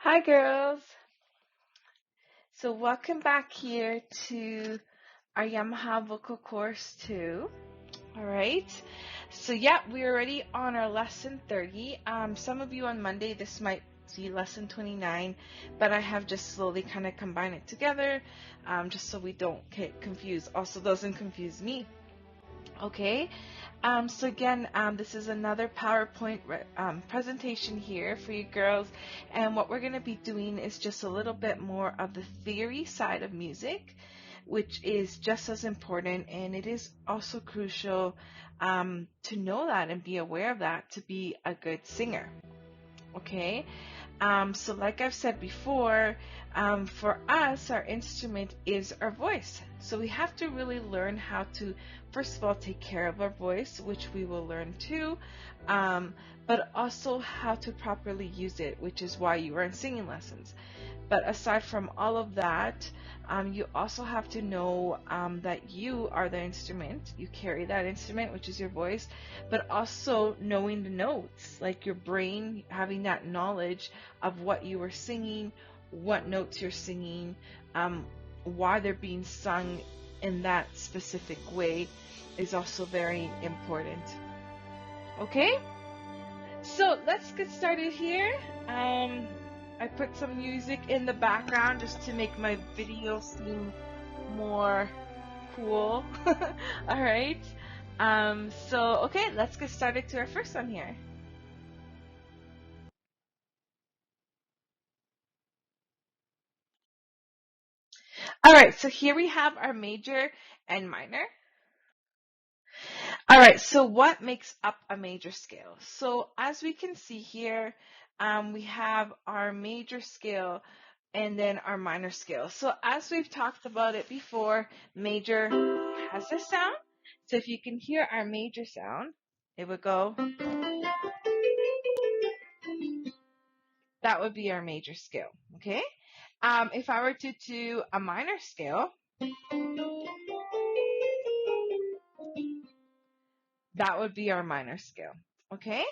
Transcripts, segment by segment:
Hi, girls. So, welcome back here to our Yamaha vocal course 2. All right. So, yeah, we're already on our lesson 30. Some of you on Monday, this might be lesson 29, but I have just slowly kind of combined it together just so we don't get confused. Also, doesn't confuse me. Okay. So again, this is another PowerPoint presentation here for you girls, and what we're going to be doing is just a little bit more of the theory side of music, which is just as important, and it is also crucial to know that and be aware of that to be a good singer. Okay. So like I've said before, for us, our instrument is our voice. So we have to really learn how to, first of all, take care of our voice, which we will learn too, but also how to properly use it, which is why you are in singing lessons. But aside from all of that, you also have to know that you are the instrument. You carry that instrument, which is your voice, but also knowing the notes, like your brain having that knowledge of what you are singing, what notes you're singing, why they're being sung in that specific way is also very important. Okay? So let's get started here. I put some music in the background just to make my video seem more cool. All right. Okay, let's get started to our first one here. All right, so here we have our major and minor. All right, so what makes up a major scale? So as we can see here, we have our major scale and then our minor scale. So as we've talked about it before, major has this sound. So if you can hear our major sound, it would go, that would be our major scale, okay? If I were to do a minor scale, that would be our minor scale. Okay,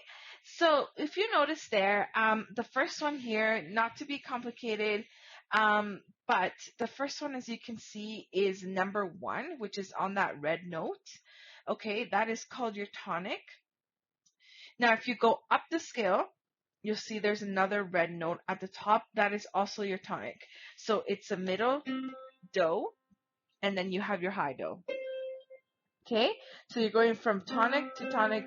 so if you notice there, the first one here, not to be complicated, but the first one, as you can see, is number 1, which is on that red note. Okay, that is called your tonic. Now, if you go up the scale, you'll see there's another red note at the top. That is also your tonic. So it's a middle do, and then you have your high do. Okay, so you're going from tonic to tonic.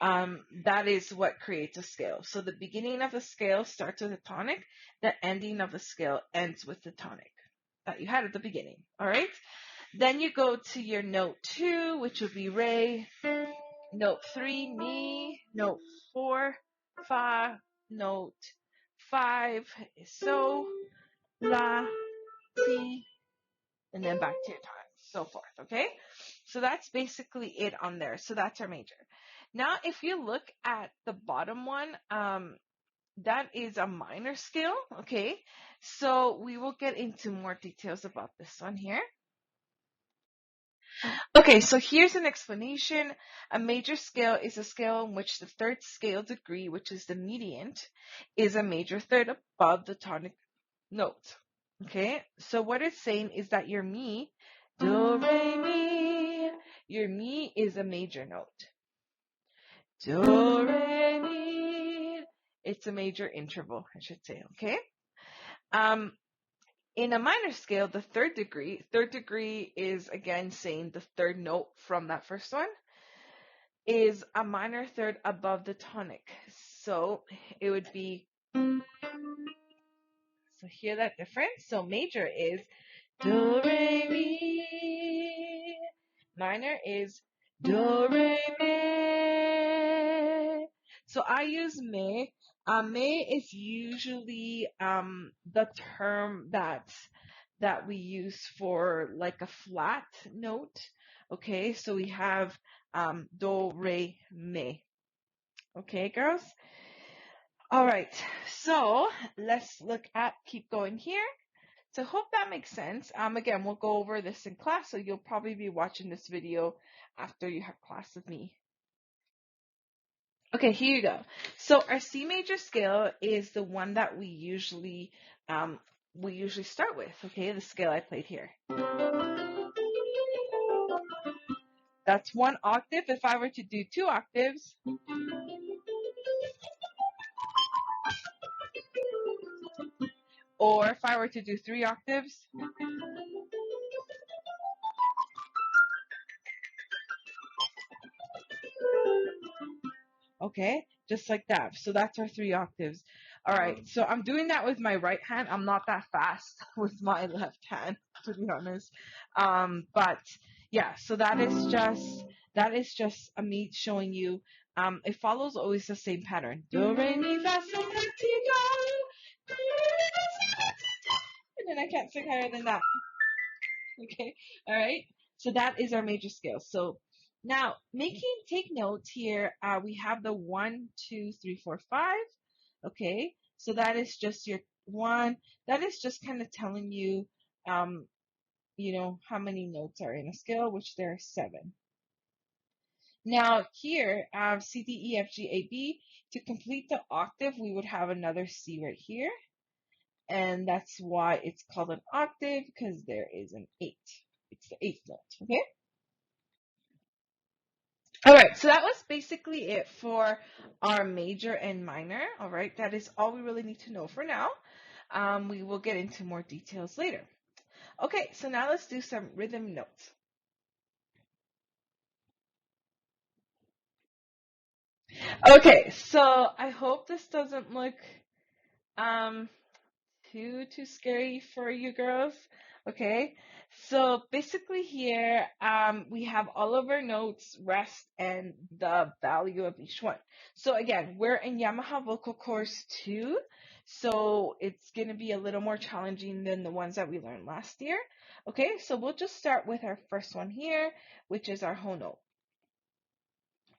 That is what creates a scale. So the beginning of the scale starts with a tonic. The ending of the scale ends with the tonic that you had at the beginning. All right. Then you go to your note 2, which would be re. Note 3, mi. Note 4, fa. Note 5 is so, la, si, and then back to your tonic, so forth. Okay. So that's basically it on there. So that's our major. Now, if you look at the bottom one, that is a minor scale. Okay. So we will get into more details about this one here. Okay, so here's an explanation. A major scale is a scale in which the third scale degree, which is the mediant, is a major third above the tonic note. Okay, so what it's saying is that your mi, do, re, mi, your mi is a major note. Do, re, mi, it's a major interval, I should say, okay? In a minor scale, the third degree is again saying the third note from that first one, is a minor third above the tonic. So it would be, so hear that difference? So major is do, re, mi. Minor is do, re, mi. So I use me. Me is usually the term that we use for like a flat note. Okay, so we have do, re, mi. Okay, girls? All right, so let's keep going here. So hope that makes sense. Again, we'll go over this in class, so you'll probably be watching this video after you have class with me. Okay, here you go. So our C major scale is the one that we usually start with. Okay, the scale I played here. That's one octave. If I were to do two octaves, or if I were to do three octaves, okay, just like that. So that's our three octaves. All right, so I'm doing that with my right hand. I'm not that fast with my left hand, to be honest. But yeah, so that is just me showing you. It follows always the same pattern. Do re mi fa sol la ti do. And then I can't sing higher than that. Okay, all right. So that is our major scale. So now take notes here. We have the 1, 2, 3, 4, 5. Okay, so that is just your one. That is just kind of telling you, um, how many notes are in a scale, which there are 7. Now here, C, D, E, F, G, A, B. To complete the octave, we would have another C right here, and that's why it's called an octave, because there is an 8. It's the 8th note. Okay. All right, so that was basically it for our major and minor. All right, that is all we really need to know for now. We will get into more details later. Okay, so now let's do some rhythm notes. Okay, so I hope this doesn't look um, too scary for you girls. Okay, so basically here we have all of our notes, rest, and the value of each one. So again, we're in Yamaha Vocal Course 2, so it's going to be a little more challenging than the ones that we learned last year. Okay, so we'll just start with our first one here, which is our whole note.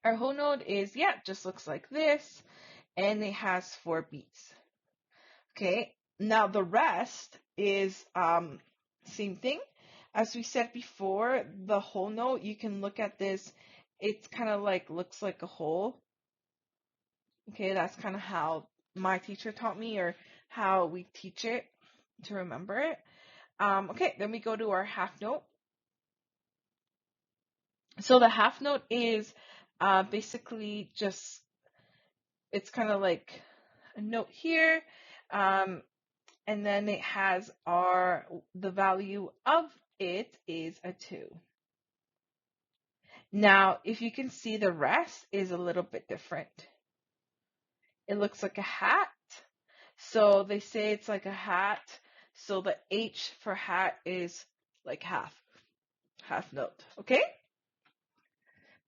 Our whole note is, just looks like this, and it has 4 beats. Okay, now the rest is same thing. As we said before, the whole note, you can look at this, it's kind of like, looks like a hole. Okay, that's kind of how my teacher taught me, or how we teach it to remember it. Okay, then we go to our half note. So the half note is basically just, it's kind of like a note here. And then it has the value of it is a 2. Now, if you can see, the rest is a little bit different. It looks like a hat. So they say it's like a hat. So the H for hat is like half note. Okay?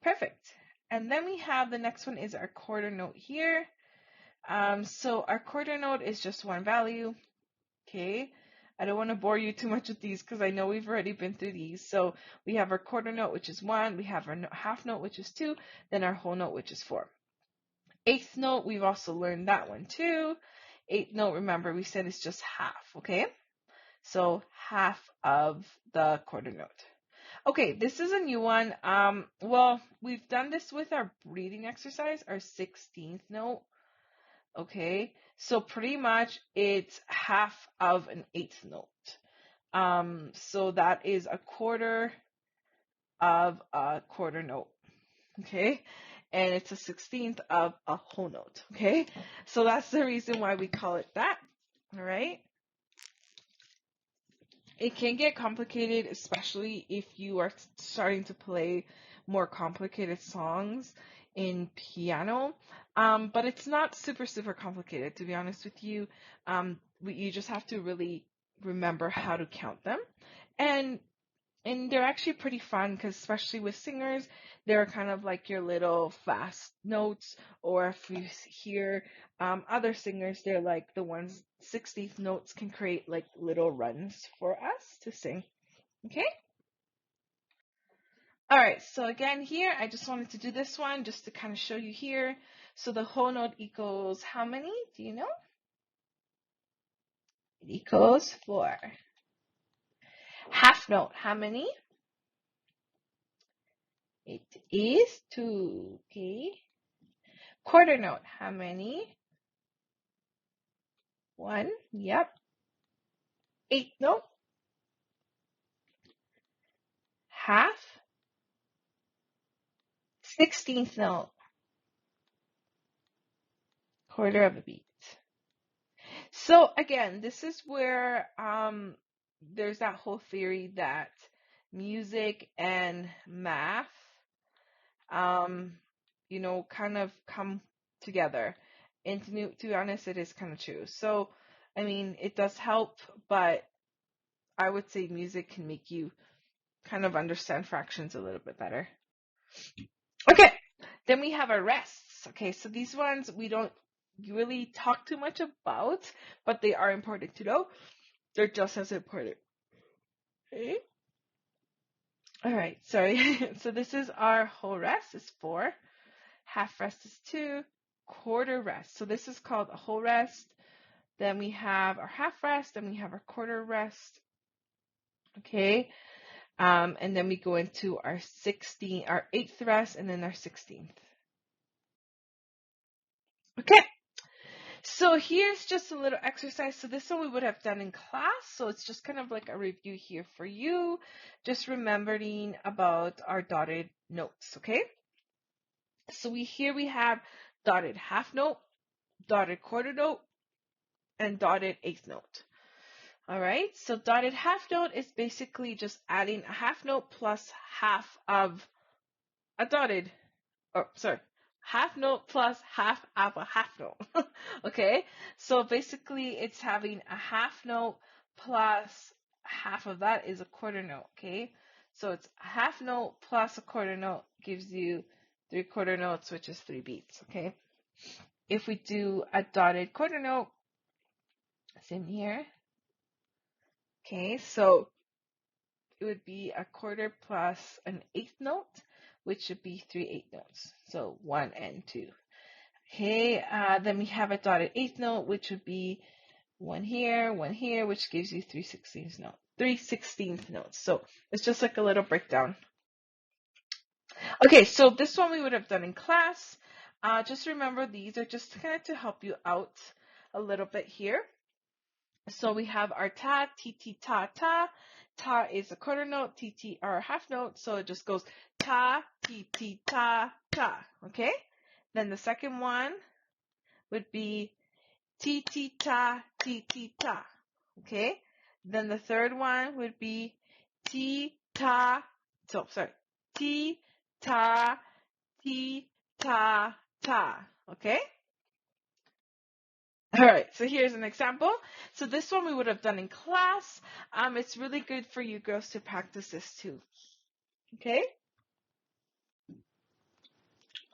Perfect. And then we have the next one is our quarter note here. So our quarter note is just one value. Okay, I don't want to bore you too much with these because I know we've already been through these. So we have our quarter note, which is 1. We have our half note, which is 2. Then our whole note, which is 4. Eighth note, we've also learned that one too. Eighth note, remember, we said it's just half, okay? So half of the quarter note. Okay, this is a new one. Well, we've done this with our breathing exercise, our 16th note. Okay, so pretty much it's half of an 8th note. So that is a quarter of a quarter note. Okay, and it's a 16th of a whole note. Okay, so that's the reason why we call it that. All right. It can get complicated, especially if you are starting to play more complicated songs in piano. But it's not super complicated, to be honest with you. You just have to really remember how to count them. And they're actually pretty fun because, especially with singers, they're kind of like your little fast notes. Or if you hear other singers, they're like the ones 16th notes can create like little runs for us to sing. Okay? All right, so again here, I just wanted to do this one just to kind of show you here. So the whole note equals how many? Do you know? It equals 4. Half note, how many? It is 2, okay? Quarter note, how many? 1, yep. Eighth note, half. 16th note, quarter of a beat. So again, this is where there's that whole theory that music and math, kind of come together. And to be honest, it is kind of true. So, I mean, it does help, but I would say music can make you kind of understand fractions a little bit better. Okay, then we have our rests. Okay, so these ones we don't really talk too much about, but they are important to know. They're just as important. Okay. All right, sorry. So this is our whole rest is 4. Half rest is 2. Quarter rest. So this is called a whole rest. Then we have our half rest, and we have our quarter rest. Okay. And then we go into our 8th rest, and then our 16th. Okay. So here's just a little exercise. So this one we would have done in class. So it's just kind of like a review here for you. Just remembering about our dotted notes, okay? So here we have dotted half note, dotted quarter note, and dotted eighth note. All right, so dotted half note is basically just adding a half note plus half of a dotted, half note plus half of a half note. Okay, so basically it's having a half note plus half of that is a quarter note. Okay, so it's a half note plus a quarter note gives you 3 quarter notes, which is 3 beats. Okay, if we do a dotted quarter note, same here. Okay, so it would be a quarter plus an eighth note, which would be 3 eighth notes. So 1 and 2. Okay, then we have a dotted eighth note, which would be 1 here, which gives you 3 16th notes. So it's just like a little breakdown. Okay, so this one we would have done in class. Just remember these are just kind of to help you out a little bit here. So we have our ta, ti, ti, ta, ta. Ta is a quarter note, ti, ti are a half note, so it just goes ta, ti, ti, ta, ta, okay? Then the second one would be ti, ti, ta, ti, ti, ta, okay? Then the third one would be ti, ta, ti, ta, ti, ta, ta, okay? All right, so here's an example. So this one we would have done in class. It's really good for you girls to practice this too. Okay?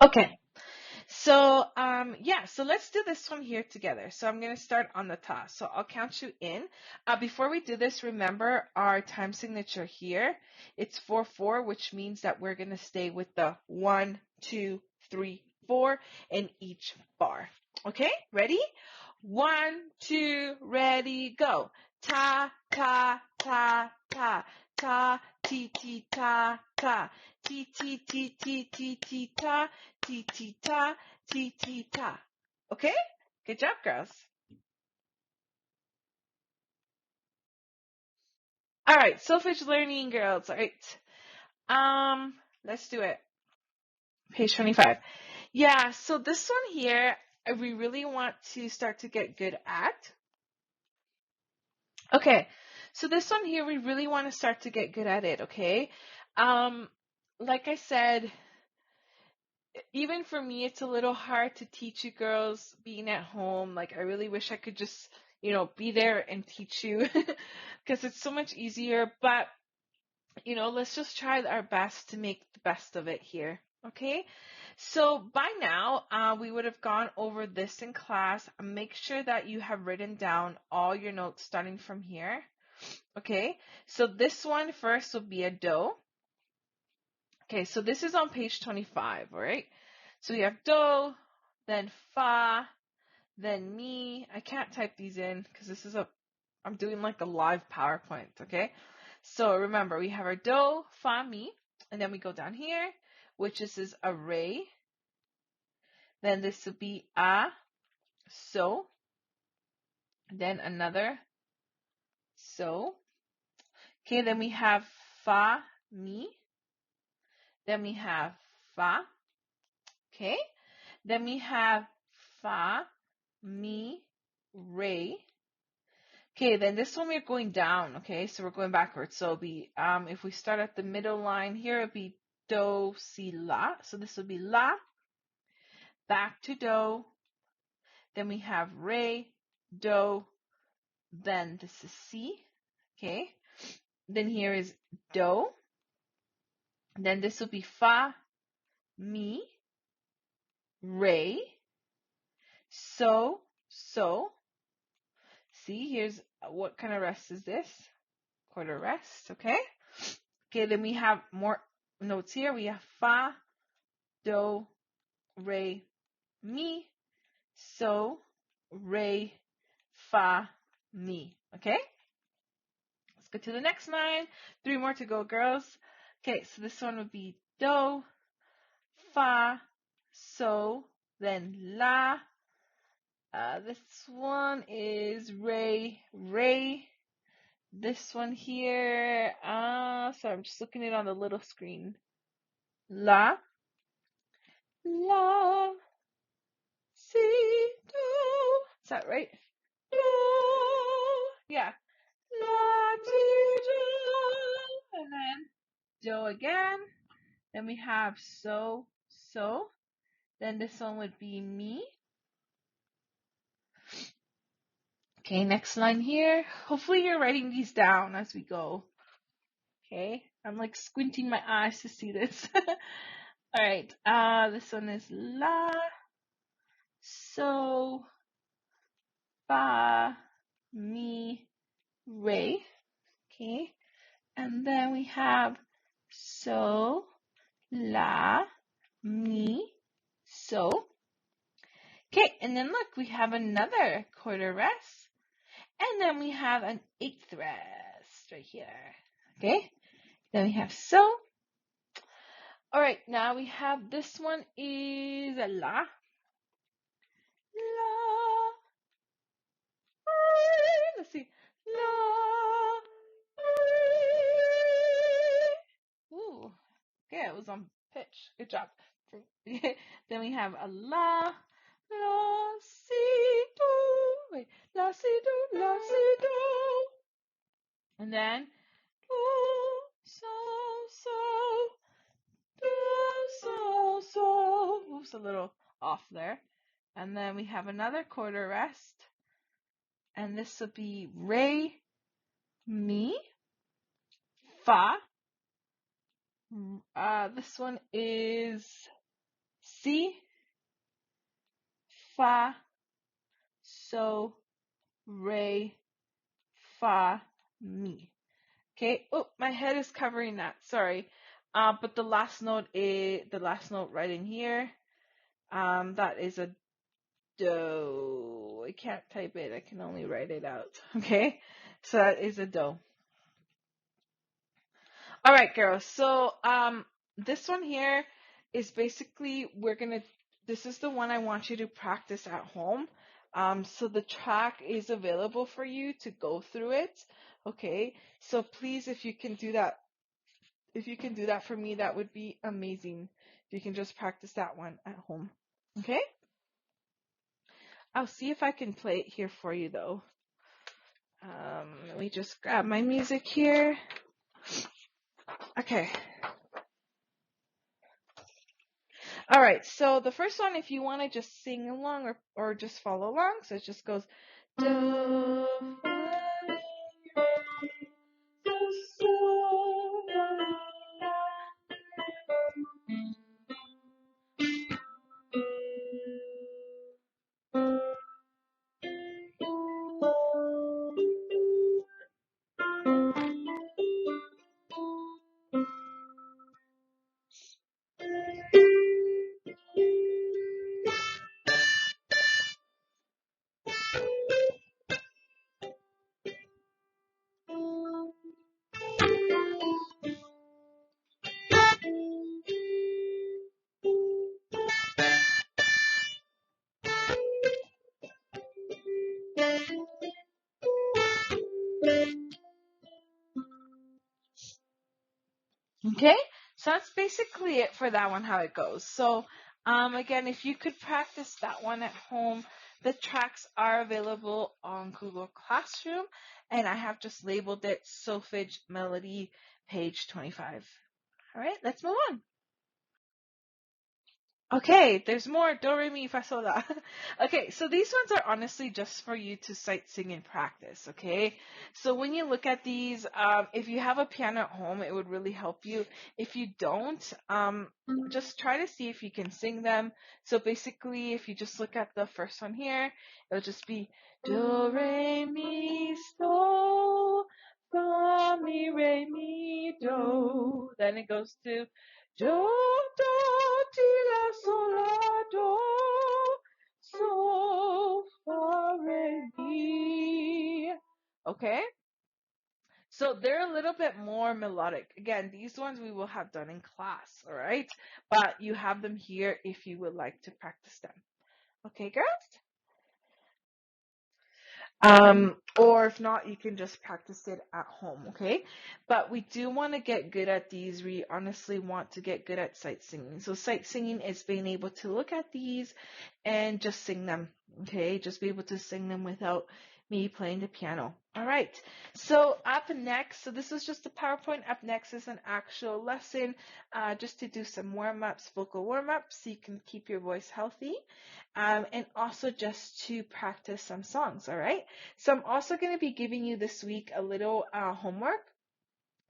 Okay. So, so let's do this one here together. So I'm going to start on the ta. So I'll count you in. Before we do this, remember our time signature here. It's 4-4, which means that we're going to stay with the 1, 2, 3, 4 in each bar. Okay, ready? 1, 2, ready, go. Ta, ta, ta, ta, ta, ti, ti, ta, ta, ti, ti, ti, ti, ti, ti, ta, ti, ti, ta, ti, ti, ta. Okay? Good job, girls. All right, solfege learning, girls. All right. Let's do it. Page 25. Yeah, so this one here, we really want to start to get good at. Okay, so this one here, we really want to start to get good at it, okay? Like I said, even for me, it's a little hard to teach you girls being at home. Like, I really wish I could just, be there and teach you because it's so much easier. But, let's just try our best to make the best of it here, okay? So by now, we would have gone over this in class. Make sure that you have written down all your notes starting from here. Okay, so this one first will be a do. Okay, so this is on page 25, all right? So we have do, then fa, then mi. I can't type these in because I'm doing like a live PowerPoint, okay? So remember, we have our do, fa, mi, and then we go down here, which is a re, Then this would be a, so. Then another, so. Okay, then we have fa, mi. Then we have fa. Okay. Then we have fa, mi, re. Okay, then this one we're going down. Okay, so we're going backwards. So it'll be, if we start at the middle line here, it'll be do, si, la. So this will be la, back to do. Then we have re, do. Then this is si. Okay. Then here is do. Then this will be fa, mi, re, so, so. See, here's what kind of rest is this? Quarter rest, okay? Okay, then we have more notes here. We have fa, do, re, mi, so, re, fa, mi, okay? Let's go to the next line. 3 more to go, girls. Okay, so this one would be do, fa, so, then la. This one is re, re. This one here, so I'm just looking at it on the little screen. La, la, si, do. Is that right? Do. Yeah. La, si, do. And then do again. Then we have so, so. Then this one would be mi. Okay, next line here. Hopefully you're writing these down as we go. Okay, I'm like squinting my eyes to see this. All right, this one is la, so, fa, mi, re. Okay, and then we have so, la, mi, so. Okay, and then look, we have another quarter rest, and then we have an 8th rest right here. Okay, then we have so. All right, now we have this one is a la. La. Let's see. La. Ooh. Okay, it was on pitch. Good job. Then we have a la. La, si, do. Wait. La, si, do. La, si, do. And then do, so, so. So. Oops, a little off there. And then we have another quarter rest. And this will be re, mi, fa. This one is si, fa, so, re, fa, mi. Okay. Oh, my head is covering that. Sorry. But the last note right in here. That is a do. I can't type it. I can only write it out. Okay. So that is a do. All right, girls. So, this one here is basically this is the one I want you to practice at home. So the track is available for you to go through it. Okay. So please, if you can do that for me, that would be amazing. If you can just practice that one at home. Okay. I'll see if I can play it here for you though. Let me just grab my music here. Okay. All right. So the first one, if you want to just sing along or just follow along, so it just goes do, Okay, so that's basically it for that one, how it goes. So again, if you could practice that one at home, the tracks are available on Google Classroom, and I have just labeled it Solfege Melody, page 25. All right, let's move on. Okay, there's more. Do, re, mi, fa, sol, la. Okay, so these ones are honestly just for you to sight sing and practice, okay? So when you look at these, if you have a piano at home, it would really help you. If you don't, just try to see if you can sing them. So basically, if you just look at the first one here, it'll just be do, re, mi, sol, fa, mi, re, mi, do. Then it goes to do, do, ti, la, sol, la, do, sol, fa, re, mi. Okay? So they're a little bit more melodic. Again, these ones we will have done in class, all right? But you have them here if you would like to practice them. Okay, girls? Or if not, you can just practice it at home, okay? But we do want to get good at these. We honestly want to get good at sight singing. So sight singing is being able to look at these and just sing them, okay? Just be able to sing them without me playing the piano. All right, so up next, so this is just a PowerPoint. Up next is an actual lesson, just to do some warm-ups, vocal warm-ups, so you can keep your voice healthy, and also just to practice some songs, all right? So I'm also going to be giving you this week a little homework,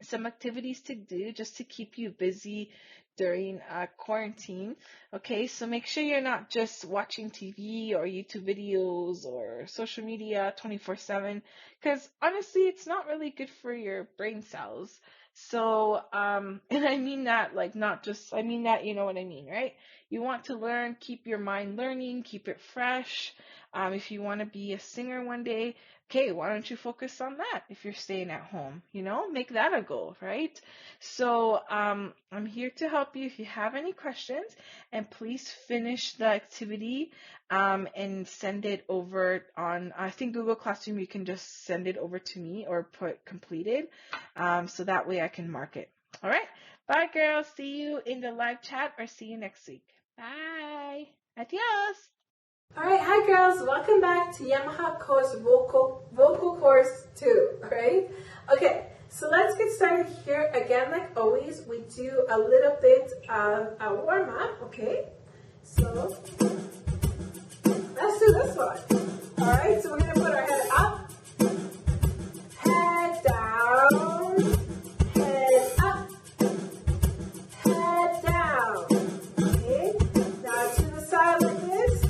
some activities to do just to keep you busy during quarantine. Okay, so make sure you're not just watching TV or YouTube videos or social media 24/7, because honestly, it's not really good for your brain cells. So, and I mean that like not just, I mean that, you know what I mean, right? You want to learn, keep your mind learning, keep it fresh. If you want to be a singer one day, okay, why don't you focus on that if you're staying at home? You know, make that a goal, right? So I'm here to help you if you have any questions, and please finish the activity and send it over on, I think Google Classroom, you can just send it over to me or put completed, so that way I can mark it. All right, bye girls, see you in the live chat or see you next week. Bye, adios. Alright, hi girls, welcome back to Yamaha course vocal course 2, alright? Okay, so let's get started here. Again, like always, we do a little bit of a warm-up, okay? So, let's do this one. Alright, so we're going to put our head up, head down, head up, head down, okay? Now to the side like this.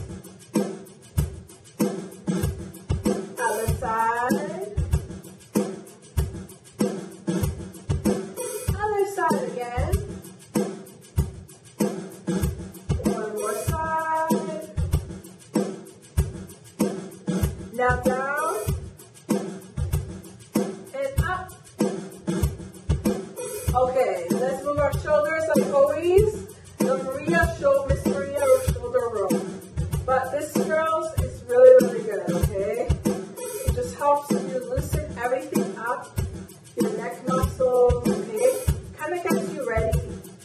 Other side. Other side again. One more side. Now down. And up. Okay, let's move our shoulders like always. Miss Maria shoulder roll. But this, girls, is really, really good, okay? It just helps you loosen everything up, your neck muscles, okay? Kind of gets you ready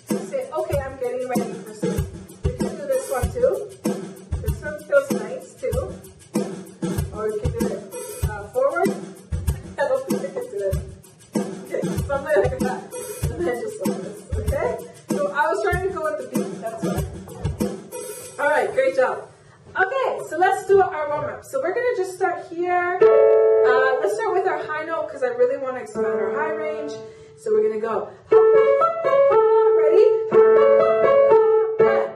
to say, okay, I'm getting ready for sleep. You can do this one too. This one feels nice too. Or you can do it forward. I don't think you can do it. Okay, something like that. And then just like this, okay? So I was trying to go with the beat, that's why. All right, great job. Okay, so let's do our warm-up. So we're going to just start here. Let's start with our high note because I really want to expand our high range. So we're going to go. Ready? Good.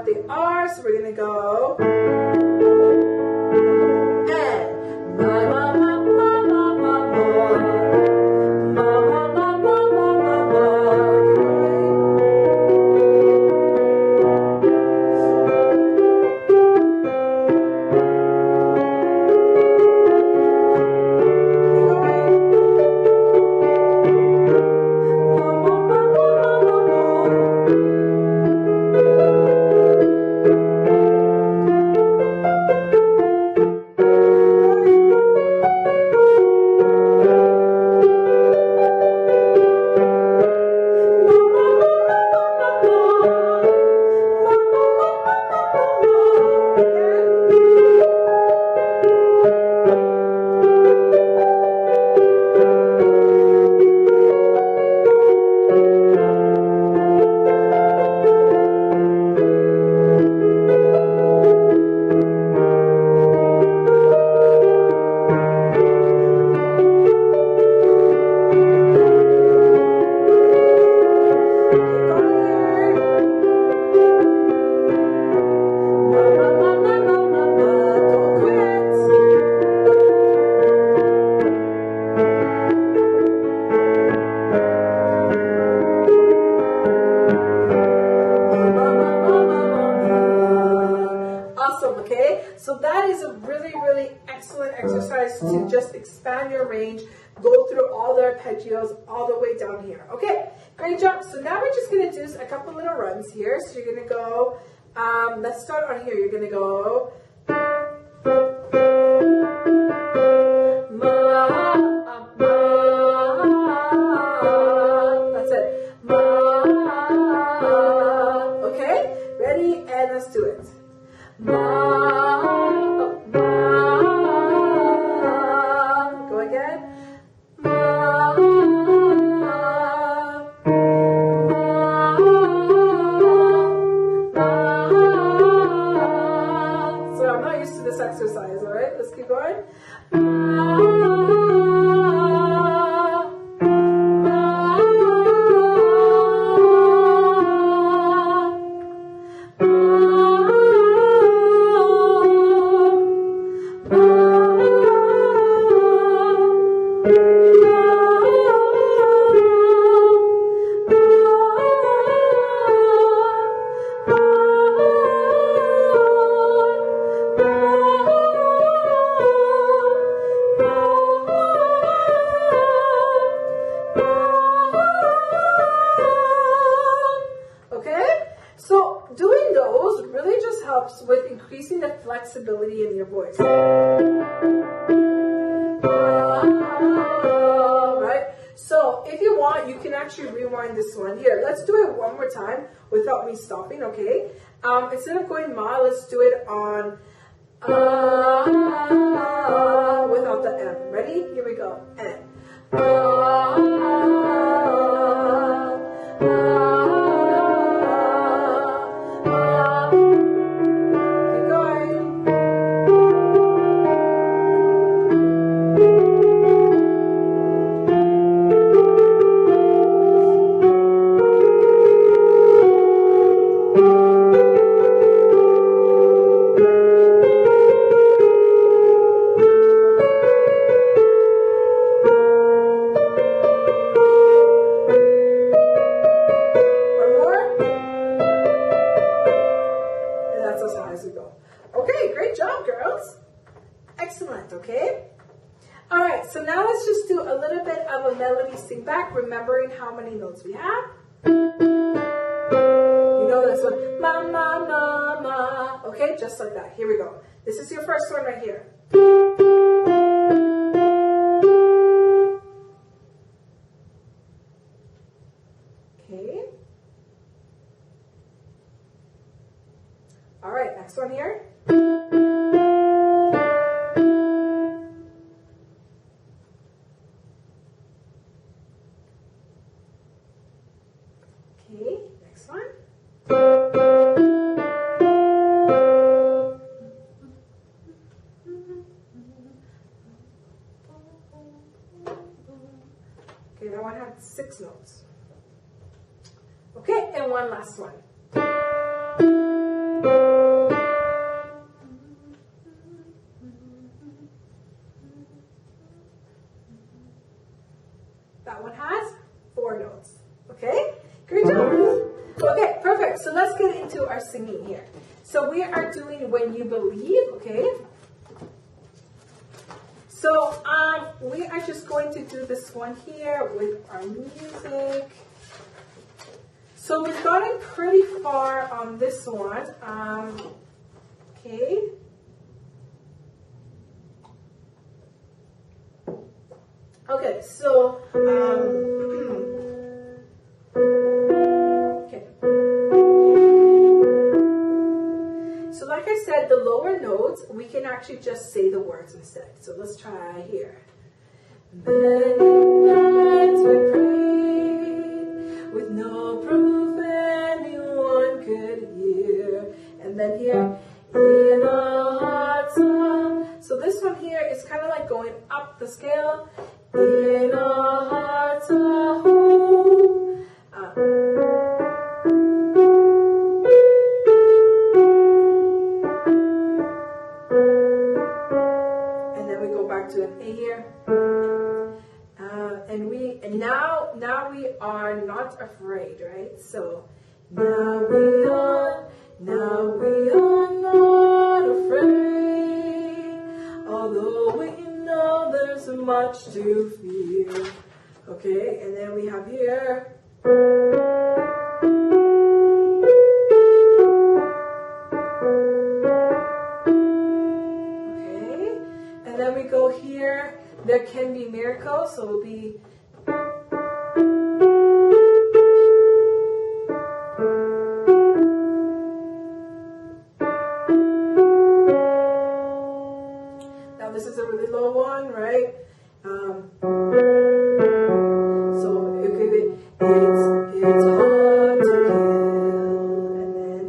what they are. So we're going to go and ma ma ma ma ma ma ma ma ma ma ma ma ma. So that is a really, really excellent exercise to just expand your range, go through all the arpeggios all the way down here. Okay, great job. So now we're just going to do a couple little runs here. So you're going to go, let's start on here. You're going to go, ma, ma, that's it, ma, okay, ready, and let's do it. Ma, ma, go again. Ma, ma, so I'm not used to this exercise, all right? Let's keep going. Helps with increasing the flexibility in your voice. Right? So if you want, you can actually rewind this one. Here, let's do it one more time without me stopping, okay? Instead of going ma, let's do it on without the M. Ready? Here we go. And excellent, okay? All right, so now let's just do a little bit of a melody sing back, remembering how many notes we have. You know this one, ma, ma, ma, ma. Okay, just like that. Here we go. This is your first one right here. Okay. All right, next one here. Okay, next one. Okay, that one had 6 notes. Okay, and one last one. get into our singing here. So we are doing When You Believe, okay? So we are just going to do this one here with our music. So we've gotten pretty far on this one. Okay. Okay, so okay. So like I said, the lower notes, we can actually just say the words instead. So let's try here. Many nights we prayed with no proof anyone could hear. And then here, in our hearts. So this one here is kind of like going up the scale. In our hearts a hope. And then we go back to an A here. And now we are not afraid, right? So now we are not afraid, although we know there's much to fear. Okay, and then we have here. Okay, and then we go here. There can be miracles, so it'll be. This is a really low one, right? So it could be, it's hard to kill, and then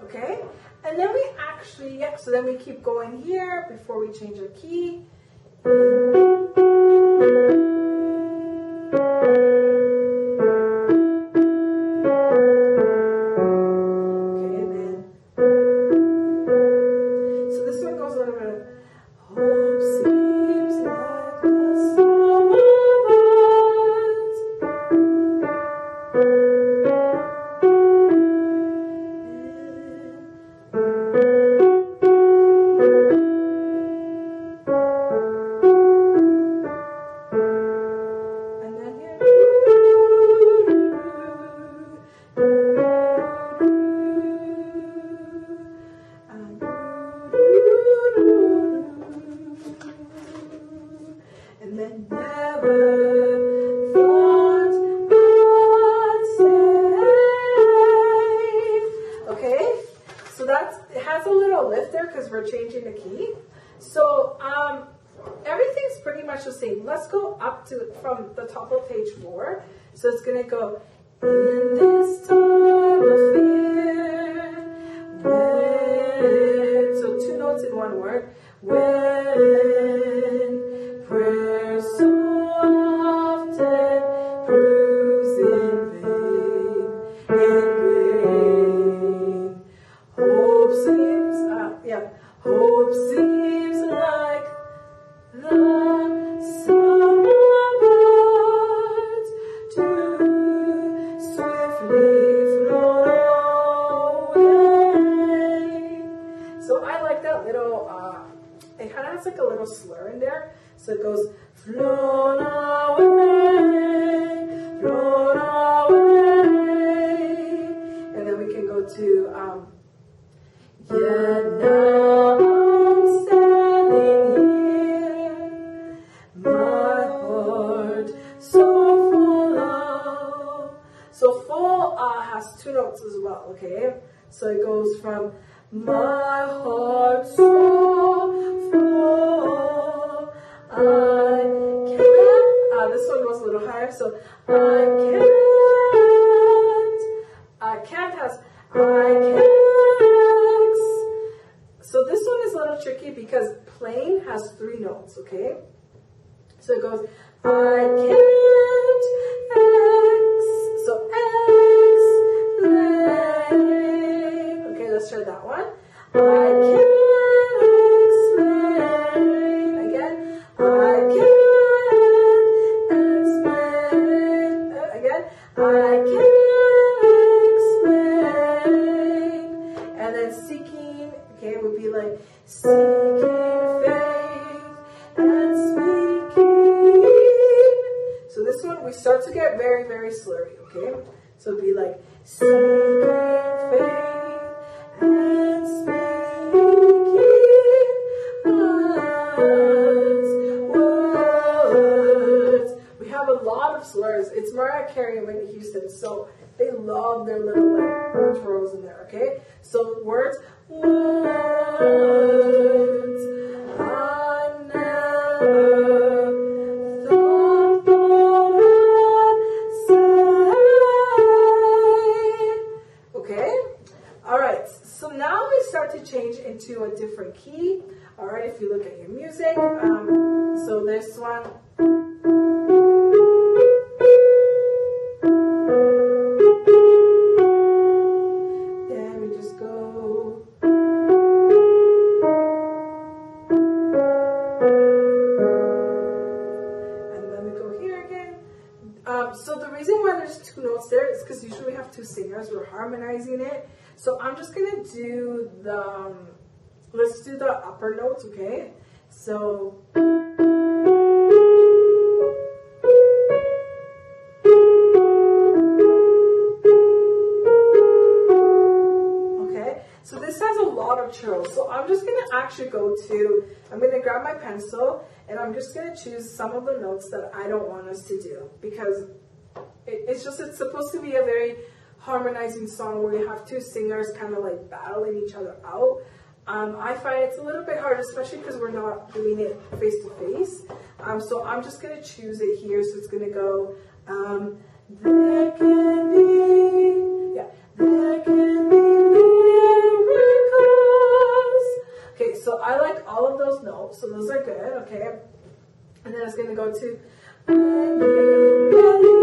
okay. And then we actually, so then we keep going here before we change our key. Okay, and then, so this one goes a little bit, hope seems like the summer months. And then never thought I'd say. Okay, so it has a little lift there because we're changing the key. So everything's pretty much the same. Let's go up to from the top of page 4. So it's gonna go in this time of fear. When, so 2 notes in 1 word. When prayer so often proves in vain, hope seems, hope seems like the summer birds too swiftly flown away. So I like that little, it kind of has like a little slur in there. So it goes, flown away, flown away. And then we can go to, yet now I'm standing here, my heart so full of. So full has 2 notes as well, okay? So it goes from my heart so full, I can't. This one goes a little higher, so I can't has I can't. So this one is a little tricky because plain has 3 notes, okay? So it goes I can't I can't explain. And then seeking, okay, would be like seeking faith and speaking. So this one, we start to get very, very slurry, okay? So it'd be like seeking faith and speaking words. We have a lot of slurs. It's Mariah Carey and Whitney Houston, so they love their little like throws in there, okay? So words, words. I never thought I'd say. Okay? Alright, so now we start to change into a different key. Alright, if you look at your music, so this one. Then we just go. And then we go here again. So the reason why there's two notes there is because usually we have two singers. We're harmonizing it. So I'm just going to do the, let's do the upper notes, okay? So, okay? So this has a lot of trills. So I'm just going to actually go to, I'm going to grab my pencil and I'm just going to choose some of the notes that I don't want us to do because it's supposed to be a very harmonizing song where you have two singers kind of like battling each other out. I find it's a little bit hard, especially because we're not doing it face to face. So I'm just going to choose it here. So it's going to go, there can be, yeah, there can be miracles. Okay, so I like all of those notes. So those are good, okay? And then it's going to go to, when you believe.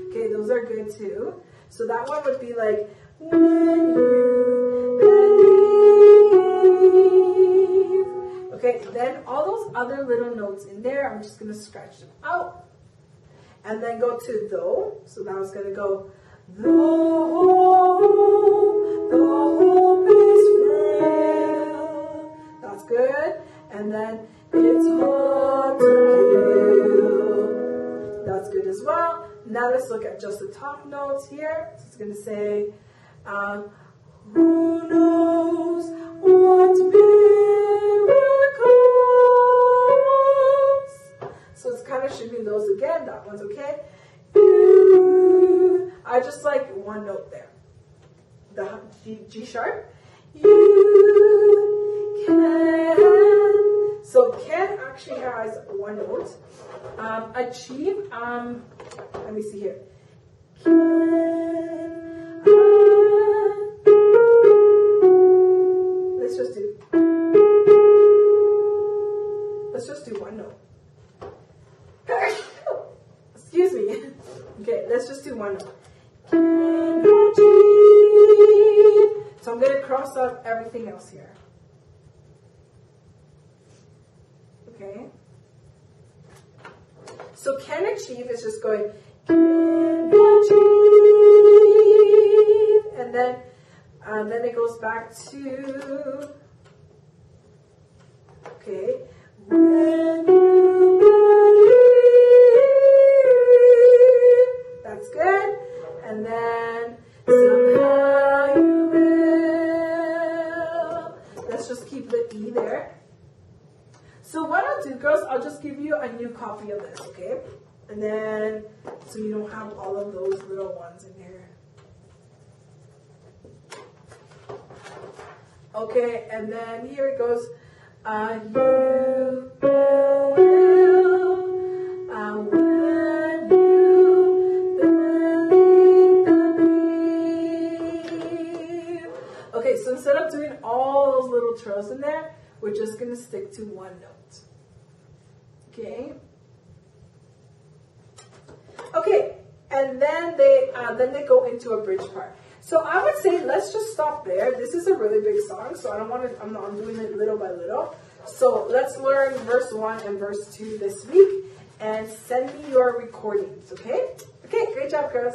Okay, those are good too. So that one would be like, when you believe. Okay, then all those other little notes in there, I'm just going to scratch them out. And then go to though. So now it's going to go, though the hope is frail. That's good. And then it's hard to kill. That's good as well. Now let's look at just the top notes here. So it's going to say, who knows what miracles? So it's kind of shooting those again. That one's okay. I just like one note there. The G sharp. You can. So can actually has one note. Achieve, let me see here. Let's just do one note. Excuse me. Okay, let's just do one note. Can achieve. So I'm going to cross out everything else here. Okay. So can achieve is just going, can achieve, and then it goes back to, okay, when you believe, that's good, and then somehow you will, let's just keep the E there. So what I'll do, girls, I'll just give you a new copy of this, okay? And then, so you don't have all of those little ones in here. Okay, and then here it goes. You will, when you believe. Okay, so instead of doing all those little trills in there, we're just going to stick to one note. Okay. Okay, and then they go into a bridge part. So I would say let's just stop there. This is a really big song, so I'm doing it little by little. So let's learn verse 1 and verse 2 this week, and send me your recordings, okay? Okay, great job, girls.